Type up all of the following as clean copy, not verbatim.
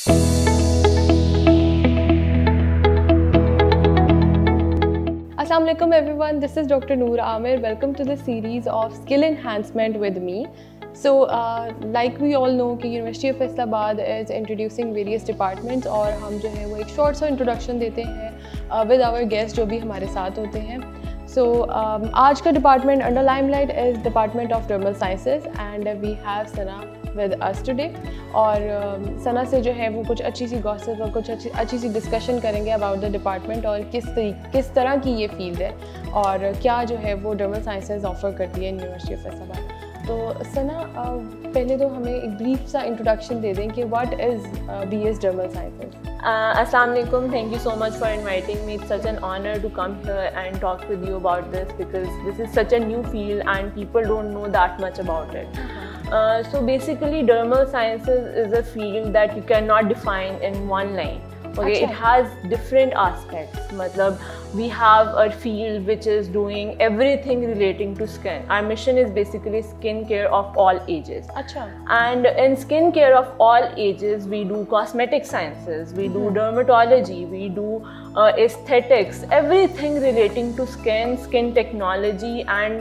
Assalamualaikum everyone, this is Dr. Noor Amir. Welcome to the series of Skill Enhancement with me. So, like we all know कि University of Islamabad is introducing various departments और हम जो है वो एक short सा introduction देते हैं with our guests जो भी हमारे साथ होते हैं. So, आज का department under limelight is Department of Dermal Sciences and we have Sana with us today. और सना से जो है वो कुछ अच्छी सी गॉसिप और कुछ अच्छी सी डिस्कशन करेंगे अबाउट द डिपार्टमेंट और किस तरह की ये फील्ड है और क्या जो है वो डर्मल साइंसेज ऑफर करती है यूनिवर्सिटी ऑफ इस्लामाबाद. तो सना पहले तो हमें एक ब्रीफ सा इंट्रोडक्शन दे दें कि what is BS dermal sciences. Assalamu alaikum. Thank you so much for inviting me. It's such an honor to come here and talk with you about this because this is such a new field and people don't know that much about it. So basically, dermal sciences is a field that you cannot define in one line. Okay, it has different aspects. Matlab, we have a field which is doing everything relating to skin. Our mission is basically skin care of all ages. And in skin care of all ages, we do cosmetic sciences, we do dermatology, we do aesthetics, everything relating to skin technology, and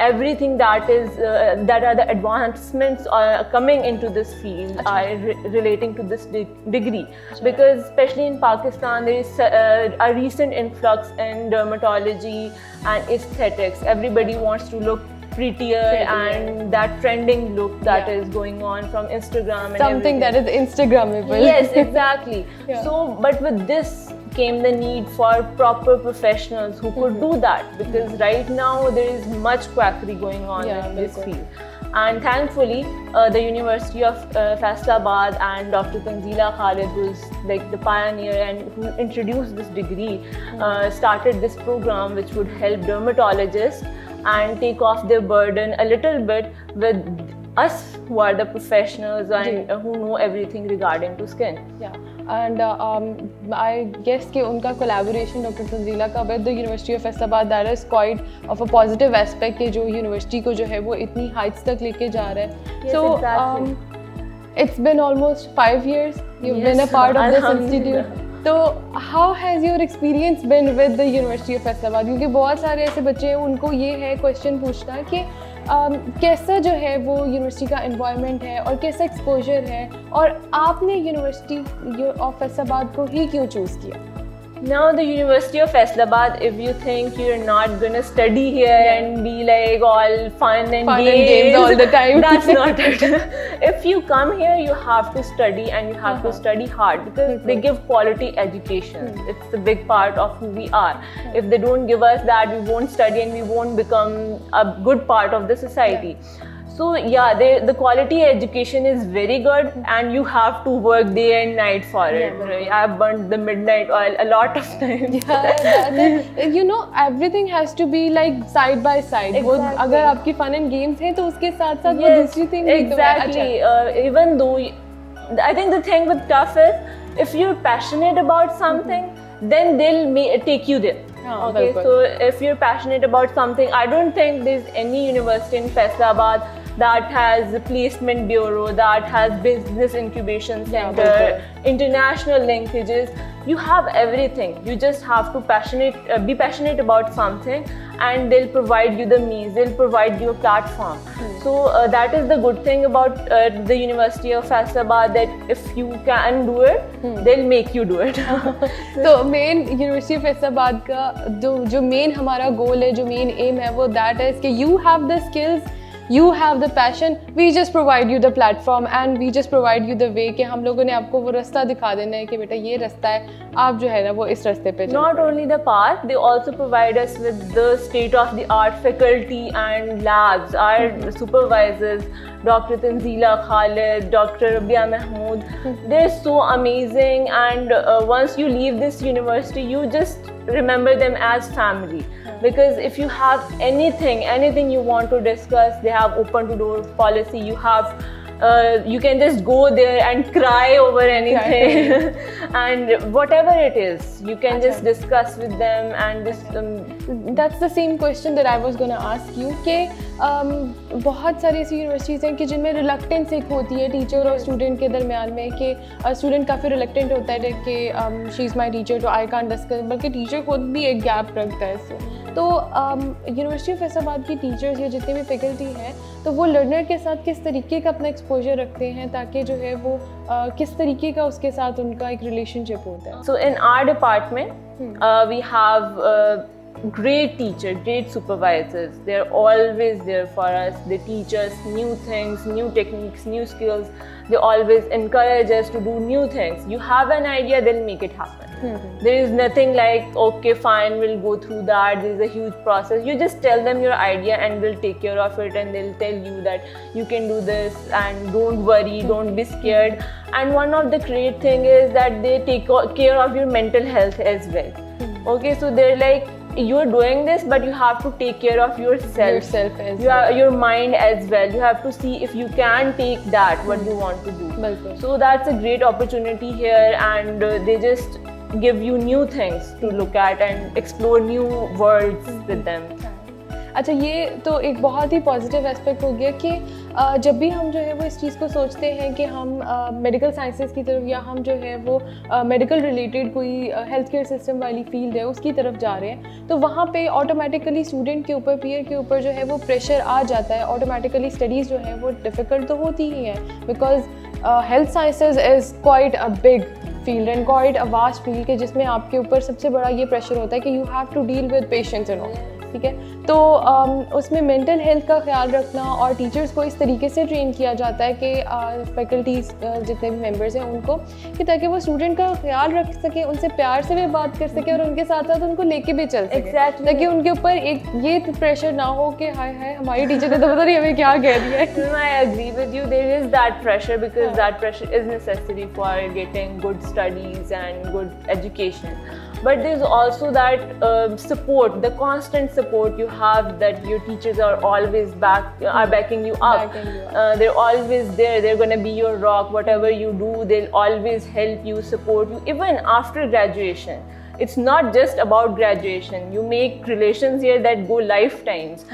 everything that is that are the advancements coming into this field are relating to this degree. Because especially in Pakistan there is a recent influx in dermatology and aesthetics. Everybody wants to look prettier and that trending look that is going on from Instagram and something that is Instagrammable. Yes, exactly. So but with this came the need for proper professionals who could do that, because right now there is much quackery going on in this field. And thankfully the University of Faisalabad and Dr. Tanzila Khalid, who is like the pioneer and who introduced this degree, started this program which would help dermatologists and take off their burden a little bit with us who are the professionals and who know everything regarding to skin. And I guess कि उनका collaboration Dr. Tanzila का with the University of Islamabad, that is quite of a positive aspect कि जो university को जो है वो इतनी heights तक लेके जा रहा है. Yes, so exactly. It's been almost 5 years you've been a part of this institute. तो how has your experience been with the University of Islamabad? क्योंकि बहुत सारे ऐसे बच्चे हैं उनको ये है क्वेश्चन पूछना कि कैसा जो है वो यूनिवर्सिटी का एनवायरनमेंट है और कैसा एक्सपोजर है और आपने यूनिवर्सिटी ऑफ फैसलाबाद को ही क्यों चूज़ किया? Now the University of Faisalabad, if you think you're not gonna study here and be like all fun and games all the time, that's not it. If you come here, you have to study and you have to study hard because they give quality education. It's a big part of who we are. If they don't give us that, we won't study and we won't become a good part of the society. So yeah, the quality education is very good and you have to work day and night for it. I've burned the midnight oil a lot of times. You know, everything has to be like side by side. Exactly. अगर आपकी fun and games हैं तो उसके साथ साथ वो दूसरी thing भी तो है. Exactly. Even though I think the thing with TUF is if you're passionate about something, then they'll take you there. Okay, so if you're passionate about something, I don't think there's any university in Faisalabad that has a placement bureau, that has business incubation center, international linkages. You have everything. You just have to be passionate about something and they'll provide you the means, they'll provide you a platform. So that is the good thing about the University of Faisalabad, that if you can do it, they'll make you do it. So main University of Faisalabad का जो main हमारा goal है, जो main aim है वो that is कि you have the skills, you have the passion, we just provide you the platform and we just provide you the way कि हम लोगों ने आपको वो रास्ता दिखा देना है कि बेटा ये रास्ता है, आप जो है ना वो इस रास्ते पे चलो. Not only the path, they also provide us with the state of the art faculty and labs. Our supervisors, Dr. Tanzila Khalid, Dr. Rabia Mahmood, they're so amazing, and once you leave this university, you just remember them as family. Because if you have anything you want to discuss, they have open to door policy. You have you can just go there and cry over anything and whatever it is you can just discuss with them and this that's the same question that I was going to ask you कि बहुत सारी ऐसी universities हैं कि जिनमें reluctance एक होती है टीचर और स्टूडेंट के दरमियान में कि स्टूडेंट काफ़ी रिलक्टेंट होता है कि शी इज़ माई टीचर तो आई कांट डिस्कस, बल्कि टीचर खुद भी एक गैप रखता है इससे। तो यूनिवर्सिटी ऑफ फैसलाबाद की टीचर्स या जितने भी फैकल्टी हैं तो वो लर्नर के साथ किस तरीके का अपना एक्सपोजर रखते हैं ताकि जो है वो किस तरीके का उसके साथ उनका एक रिलेशनशिप होता है? So in our department we have great teachers, great supervisors. They're always there for us. They teach us new things, new techniques, new skills. They always encourage us to do new things. You have an idea, they'll make it happen. There is nothing like, okay, fine, we'll go through that. There's a huge process. You just tell them your idea and they'll take care of it, and they'll tell you that you can do this and don't worry, don't be scared. And one of the great thing is that they take care of your mental health as well. Okay, so they're like, you're doing this, but you have to take care of yourself as well. Your mind as well. You have to see if you can take that what you want to do. So that's a great opportunity here, and they just give you new things to look at and explore new worlds with them. अच्छा, ये तो एक बहुत ही positive aspect हो गया कि जब भी हम जो है वो इस चीज़ को सोचते हैं कि हम मेडिकल साइंसेस की तरफ या हम जो है वो मेडिकल रिलेटेड कोई हेल्थ केयर सिस्टम वाली फील्ड है उसकी तरफ जा रहे हैं, तो वहाँ पे ऑटोमेटिकली स्टूडेंट के ऊपर, पीयर के ऊपर जो है वो प्रेशर आ जाता है। ऑटोमेटिकली स्टडीज़ जो है वो डिफ़िकल्ट तो होती ही हैं, because health sciences is quite a big field and quite a vast field के जिसमें आपके ऊपर सबसे बड़ा ये प्रेशर होता है कि you have to deal with patients and all. ठीक है, तो उसमें मेंटल हेल्थ का ख्याल रखना और टीचर्स को इस तरीके से ट्रेन किया जाता है कि फैकल्टीज जितने भी मेंबर्स हैं उनको कि ताकि वो स्टूडेंट का ख्याल रख सके, उनसे प्यार से भी बात कर सके और उनके साथ साथ उनको लेके भी चल सके, ताकि उनके ऊपर एक ये प्रेशर ना हो कि हाय हाय हमारी टीचर ने तो पता नहीं हमें क्या कह दिया है। I agree with you. There is that pressure because that pressure is necessary for getting good studies and good education. But there's also that support, the constant support you have, that your teachers are always backing you up. They're always there. They're going to be your rock. Whatever you do, they'll always help you, support you, even after graduation. It's not just about graduation. You make relations here that go lifetimes.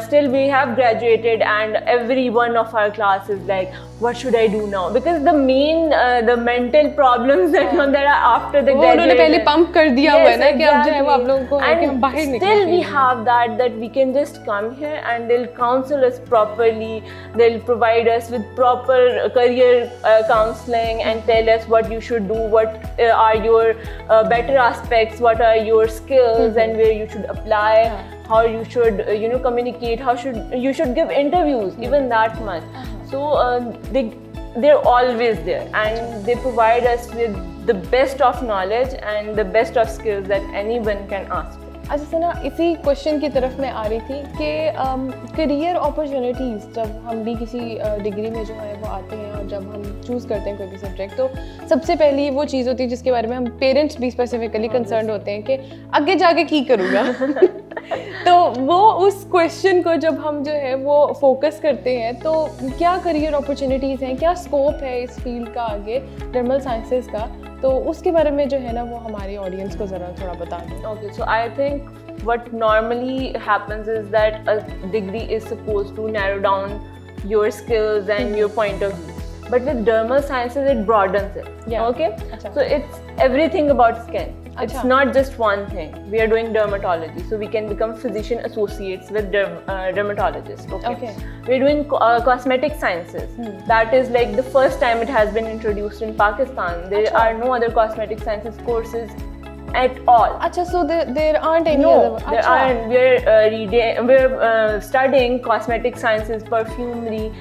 Still, we have graduated, and every one of our class is like, what should I do now? Because the main, the mental problems that are after the graduation. पहले pump कर दिया हुआ है ना कि अब जो है वो आप लोगों को कि हम बाहर निकलें. Still, we have that we can just come here and they'll counsel us properly. They'll provide us with proper career counseling and tell us what you should do, what are your better aspects, what are your skills and where you should apply, how you should communicate, how you should give interviews, even that much. So they're always there, and they provide us with the best of knowledge and the best of skills that anyone can ask for. अच्छा सना, इसी question की तरफ मैं आ रही थी कि career opportunities जब हम भी किसी डिग्री में जो है वो आते हैं और जब हम चूज़ करते हैं कोई भी सब्जेक्ट, तो सबसे पहली वो चीज़ होती है जिसके बारे में हम पेरेंट्स भी स्पेसिफिकली कंसर्न होते हैं कि आगे जाके की करूँगा। तो वो उस क्वेश्चन को जब हम जो है वो फोकस करते हैं, तो क्या करियर अपॉर्चुनिटीज़ हैं, क्या स्कोप है इस फील्ड का आगे डर्मल साइंसेज का, तो उसके बारे में जो है ना वो हमारी ऑडियंस को ज़रा थोड़ा बता दें। Okay, so I think what normally happens is that a degree is supposed to narrow down your skills and your point of view. But with dermal sciences, it broadens it. Yeah. Okay? Achha. So it's everything about skin. Achha. It's not just one thing. We are doing dermatology, so we can become physician associates with dermatologists. Okay. We're doing cosmetic sciences. That is like the first time it has been introduced in Pakistan. There are no other cosmetic sciences courses at all. Acha, so there aren't any other. Achha. There aren't. We're studying cosmetic sciences, perfumery,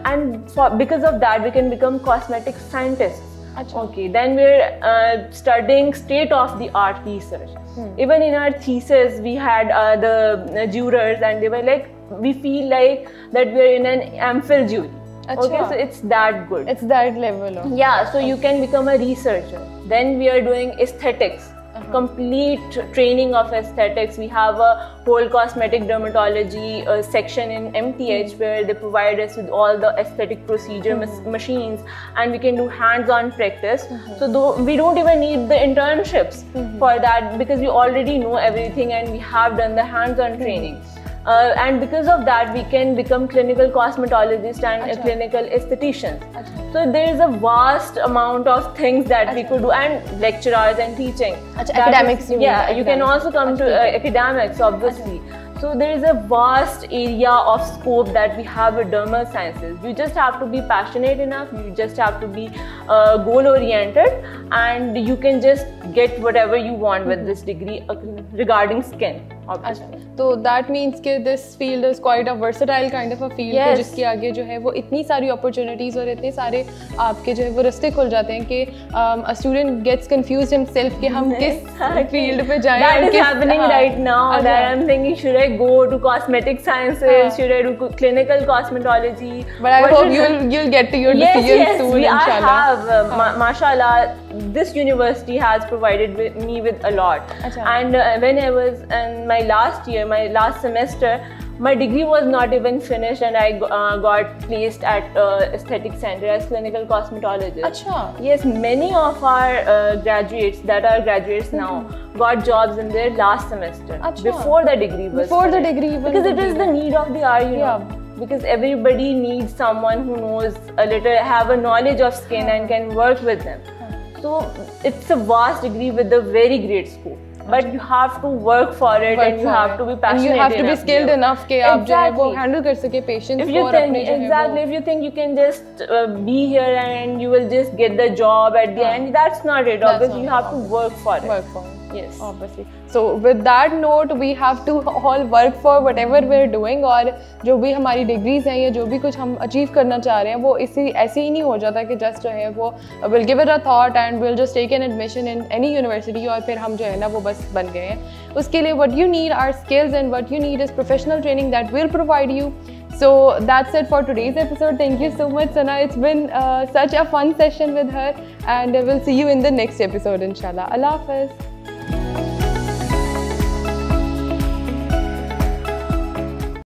and because of that, we can become cosmetic scientists. Achha. Okay, then we're studying state-of-the-art research. Even in our thesis, we had the jurors, and they were like, we feel like that we're in an MPhil jury. Achha. Okay, so it's that good. It's that level of. Yeah, so you can become a researcher. Then we are doing aesthetics. complete training of aesthetics. We have a whole cosmetic dermatology section in MTH where they provide us with all the aesthetic procedure machines, and we can do hands-on practice. So we don't even need the internships for that, because we already know everything and we have done the hands-on training. And because of that, we can become clinical cosmetologists and clinical aestheticians. So there is a vast amount of things that we could do, and lecturers and teaching. Academics. You can also come to academics, obviously. So there is a vast area of scope that we have with dermal sciences. You just have to be passionate enough, you just have to be goal oriented, and you can just get whatever you want with this degree regarding skin. So that means that this field is quite a versatile kind of a field, जिसके आगे जो है वो इतनी सारी opportunities और इतने सारे आपके जो है वो रास्ते खुल जाते हैं कि a student gets confused himself कि हम किस field पे जाएं. That is happening right now. That I'm thinking, should I go to cosmetic sciences? Should I do clinical cosmetology? But I hope you'll get to your decision soon, inshallah. I have. Mashallah, this university has provided me with a lot. And when I was in my last year, my last semester, my degree was not even finished, and I got placed at Aesthetic Center as clinical cosmetologist. Yes, many of our graduates that are graduates now got jobs in their last semester before the degree was finished. Because it is the need of the hour, you know. Because everybody needs someone who knows a little, have a knowledge of skin and can work with them. So it's a vast degree with a very great scope. But you have to work for it, and you have to be passionate enough. You have to be skilled enough कि आप जो है वो handle कर सके patients को और अपने जो है वो. If you think you can just be here and you will just get the job at the end, that's not it. Obviously, you have to work for it. Yes, obviously. So with that note, we have to all work for whatever we're doing, और जो भी हमारी degrees हैं या जो भी कुछ हम achieve करना चाह रहे हैं वो ऐसे ही नहीं हो जाता कि just जो है वो we'll give it a thought and we'll just take an admission in any university और फिर हम जो है ना वो बस बन गए हैं. उसके लिए what you need are skills, and what you need is professional training that will provide you. So that's it for today's episode. Thank you so much, Sana. It's been such a fun session with her, and we'll see you in the next episode, inshallah. Allah Hafiz.